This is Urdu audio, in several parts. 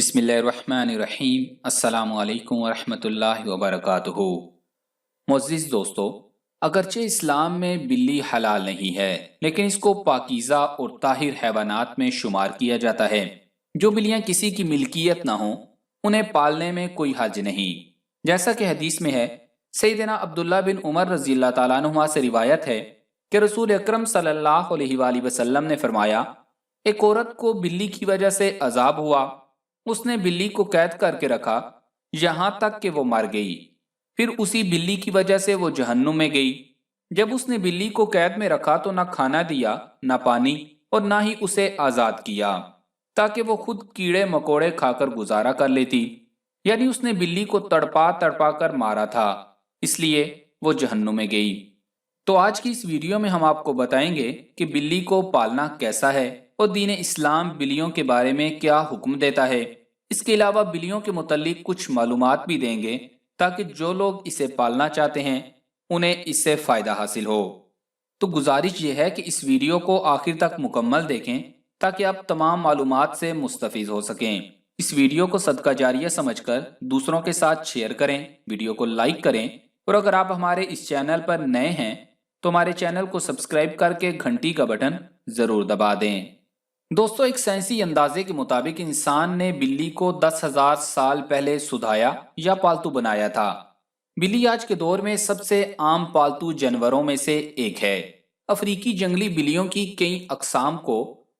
بسم اللہ الرحمن الرحیم۔ السلام علیکم ورحمۃ اللہ وبرکاتہ۔ معزز دوستو، اگرچہ اسلام میں بلی حلال نہیں ہے لیکن اس کو پاکیزہ اور طاہر حیوانات میں شمار کیا جاتا ہے۔ جو بلیاں کسی کی ملکیت نہ ہوں انہیں پالنے میں کوئی حرج نہیں، جیسا کہ حدیث میں ہے۔ سیدنا عبداللہ بن عمر رضی اللہ تعالیٰ عنہما سے روایت ہے کہ رسول اکرم صلی اللہ علیہ وآلہ وسلم نے فرمایا، ایک عورت کو بلی کی وجہ سے عذاب ہوا، اس نے بلی کو قید کر کے رکھا یہاں تک کہ وہ مر گئی، پھر اسی بلی کی وجہ سے وہ جہنم میں گئی۔ جب اس نے بلی کو قید میں رکھا تو نہ کھانا دیا، نہ پانی، اور نہ ہی اسے آزاد کیا تاکہ وہ خود کیڑے مکوڑے کھا کر گزارا کر لیتی، یعنی اس نے بلی کو تڑپا تڑپا کر مارا تھا، اس لیے وہ جہنم میں گئی۔ تو آج کی اس ویڈیو میں ہم آپ کو بتائیں گے کہ بلی کو پالنا کیسا ہے اور دین اسلام بلیوں کے بارے میں کیا حکم دیتا ہے۔ اس کے علاوہ بلیوں کے متعلق کچھ معلومات بھی دیں گے تاکہ جو لوگ اسے پالنا چاہتے ہیں انہیں اس سے فائدہ حاصل ہو۔ تو گزارش یہ ہے کہ اس ویڈیو کو آخر تک مکمل دیکھیں تاکہ آپ تمام معلومات سے مستفید ہو سکیں۔ اس ویڈیو کو صدقہ جاریہ سمجھ کر دوسروں کے ساتھ شیئر کریں، ویڈیو کو لائک کریں، اور اگر آپ ہمارے اس چینل پر نئے ہیں تو ہمارے چینل کو سبسکرائب کر کے گھنٹی کا بٹن ضرور دبا دیں۔ دوستو، ایک سائنسی اندازے کے مطابق انسان نے بلی کو 10,000 سال پہلے سدھایا یا پالتو بنایا تھا۔ بلی آج کے دور میں سب سے عام پالتو جانوروں میں سے ایک ہے۔ افریقی جنگلی بلیوں کی کئی اقسام کو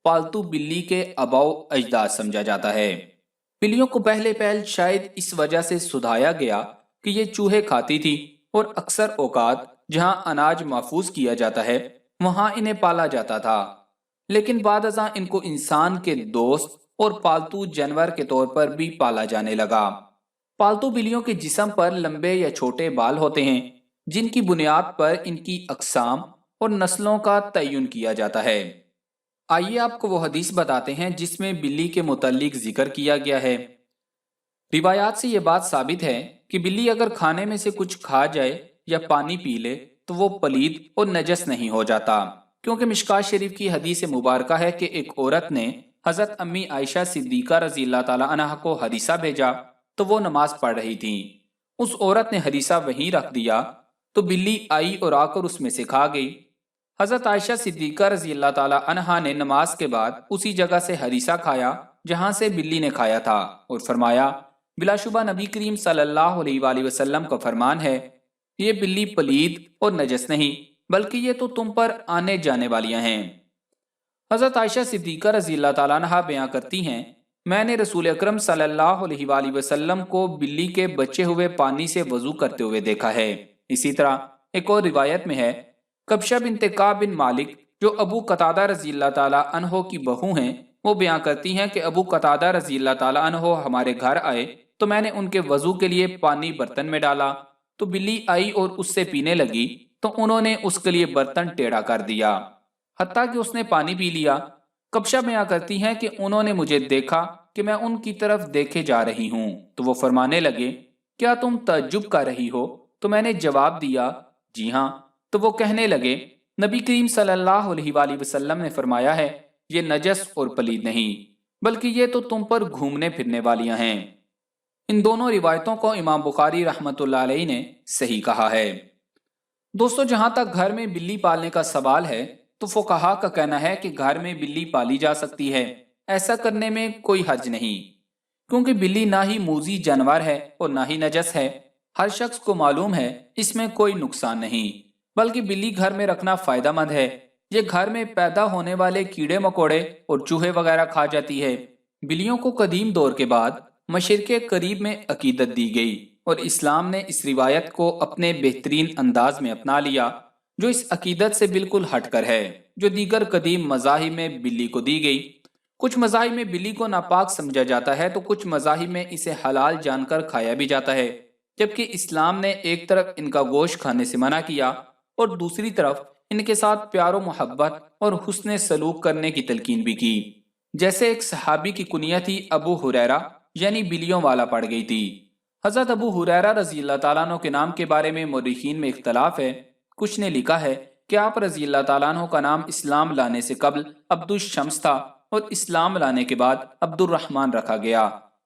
پالتو بلی کے آباؤ اجداد سمجھا جاتا ہے۔ بلیوں کو پہلے شاید اس وجہ سے سدھایا گیا کہ یہ چوہے کھاتی تھی اور اکثر اوقات جہاں اناج محفوظ کیا جاتا ہے وہاں انہیں پالا جاتا تھا، لیکن بعد ازاں ان کو انسان کے دوست اور پالتو جانور کے طور پر بھی پالا جانے لگا۔ پالتو بلیوں کے جسم پر لمبے یا چھوٹے بال ہوتے ہیں جن کی بنیاد پر ان کی اقسام اور نسلوں کا تعین کیا جاتا ہے۔ آئیے آپ کو وہ حدیث بتاتے ہیں جس میں بلی کے متعلق ذکر کیا گیا ہے۔ روایات سے یہ بات ثابت ہے کہ بلی اگر کھانے میں سے کچھ کھا جائے یا پانی پی لے تو وہ پلید اور نجس نہیں ہو جاتا، کیونکہ مشکوٰۃ شریف کی حدیث مبارکہ ہے کہ ایک عورت نے حضرت امی عائشہ صدیقہ رضی اللہ تعالیٰ عنہا کو حدیثہ بھیجا تو وہ نماز پڑھ رہی تھیں۔ اس عورت نے حدیثہ وہیں رکھ دیا تو بلی آئی اور آ کر اس میں سے کھا گئی۔ حضرت عائشہ صدیقہ رضی اللہ تعالیٰ عنہا نے نماز کے بعد اسی جگہ سے حدیثہ کھایا جہاں سے بلی نے کھایا تھا اور فرمایا، بلا شبہ نبی کریم صلی اللہ علیہ وآلہ وسلم کا فرمان ہے، یہ بلی پلید اور نجس نہیں بلکہ یہ تو تم پر آنے جانے والیاں ہیں۔ حضرت عائشہ صدیقہ رضی اللہ تعالیٰ عنہا بیان کرتی ہیں، میں نے رسول اکرم صلی اللہ علیہ وآلہ وسلم کو بلی کے بچے ہوئے پانی سے وضو کرتے ہوئے دیکھا ہے۔ اسی طرح ایک اور روایت میں ہے، کبشہ بنت کعب بن مالک جو ابو قتادہ رضی اللہ تعالیٰ عنہ کی بہو ہیں، وہ بیان کرتی ہیں کہ ابو قتادہ رضی اللہ تعالیٰ عنہ ہمارے گھر آئے تو میں نے ان کے وضو کے لیے پانی برتن میں ڈالا تو بلی آئی اور اس سے پینے لگی تو انہوں نے اس کے لیے برتن ٹیڑھا کر دیا حتیٰ کہ اس نے پانی پی لیا۔ کبشہ بیان کرتی ہیں کہ انہوں نے مجھے دیکھا کہ میں ان کی طرف دیکھے جا رہی ہوں تو وہ فرمانے لگے، کیا تم تعجب کر رہی ہو؟ تو میں نے جواب دیا، جی ہاں۔ تو وہ کہنے لگے، نبی کریم صلی اللہ علیہ وآلہ وسلم نے فرمایا ہے، یہ نجس اور پلید نہیں بلکہ یہ تو تم پر گھومنے پھرنے والیاں ہیں۔ ان دونوں روایتوں کو امام بخاری رحمۃ اللہ علیہ نے صحیح کہا ہے۔ دوستو، جہاں تک گھر میں بلی پالنے کا سوال ہے تو فقہا کا کہنا ہے کہ گھر میں بلی پالی جا سکتی ہے، ایسا کرنے میں کوئی حرج نہیں، کیونکہ بلی نہ ہی موذی جانور ہے اور نہ ہی نجس ہے۔ ہر شخص کو معلوم ہے اس میں کوئی نقصان نہیں، بلکہ بلی گھر میں رکھنا فائدہ مند ہے۔ یہ گھر میں پیدا ہونے والے کیڑے مکوڑے اور چوہے وغیرہ کھا جاتی ہے۔ بلیوں کو قدیم دور کے بعد مشرق قریب میں عقیدت دی گئی اور اسلام نے اس روایت کو اپنے بہترین انداز میں اپنا لیا جو اس عقیدت سے بالکل ہٹ کر ہے جو دیگر قدیم مذاہب میں بلی کو دی گئی۔ کچھ مذاہب میں بلی کو ناپاک سمجھا جاتا ہے تو کچھ مذاہب میں اسے حلال جان کر کھایا بھی جاتا ہے، جبکہ اسلام نے ایک طرف ان کا گوشت کھانے سے منع کیا اور دوسری طرف ان کے ساتھ پیار و محبت اور حسن سلوک کرنے کی تلقین بھی کی۔ جیسے ایک صحابی کی کنیت تھی ابو ہریرہ، یعنی بلیوں والا پڑ گئی تھی۔ حضرت ابو ہریرہ رضی اللہ تعالیٰ عنہ کے نام کے بارے میں مورخین میں اختلاف ہے۔ کچھ نے لکھا ہے کہ آپ رضی اللہ تعالیٰ عنہ کا نام اسلام لانے سے قبل عبد الشمس تھا اور اسلام لانے کے بعد عبد الرحمن رکھا گیا،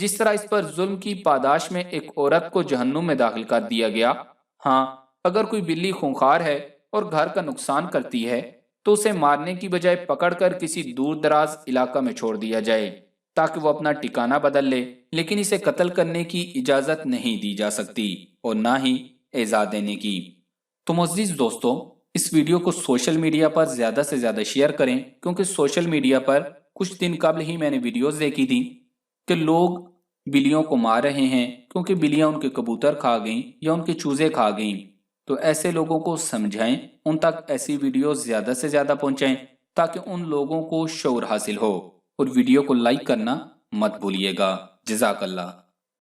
جس طرح اس پر ظلم کی پاداش میں ایک عورت کو جہنم میں داخل کر دیا گیا، ہاں اگر کوئی بلی خونخوار ہے اور گھر کا نقصان کرتی ہے تو اسے مارنے کی بجائے پکڑ کر کسی دور دراز علاقہ میں چھوڑ دیا جائے تاکہ وہ اپنا ٹھکانہ بدل لے، لیکن اسے قتل کرنے کی اجازت نہیں دی جا سکتی اور نہ ہی ایذا دینے کی۔ تو معزز دوستو، اس ویڈیو کو سوشل میڈیا پر زیادہ سے زیادہ شیئر کریں، کیونکہ سوشل میڈیا پر کچھ دن قبل ہی میں نے ویڈیوز دیکھی تھی کہ لوگ بلیوں کو مار رہے ہیں کیونکہ بلیاں ان کے کبوتر کھا گئیں یا ان کے چوزے کھا گئیں۔ تو ایسے لوگوں کو سمجھائیں، ان تک ایسی ویڈیوز زیادہ سے زیادہ پہنچائیں تاکہ ان لوگوں کو شعور حاصل ہو، اور ویڈیو کو لائک کرنا مت بھولیے گا۔ جزاک اللہ۔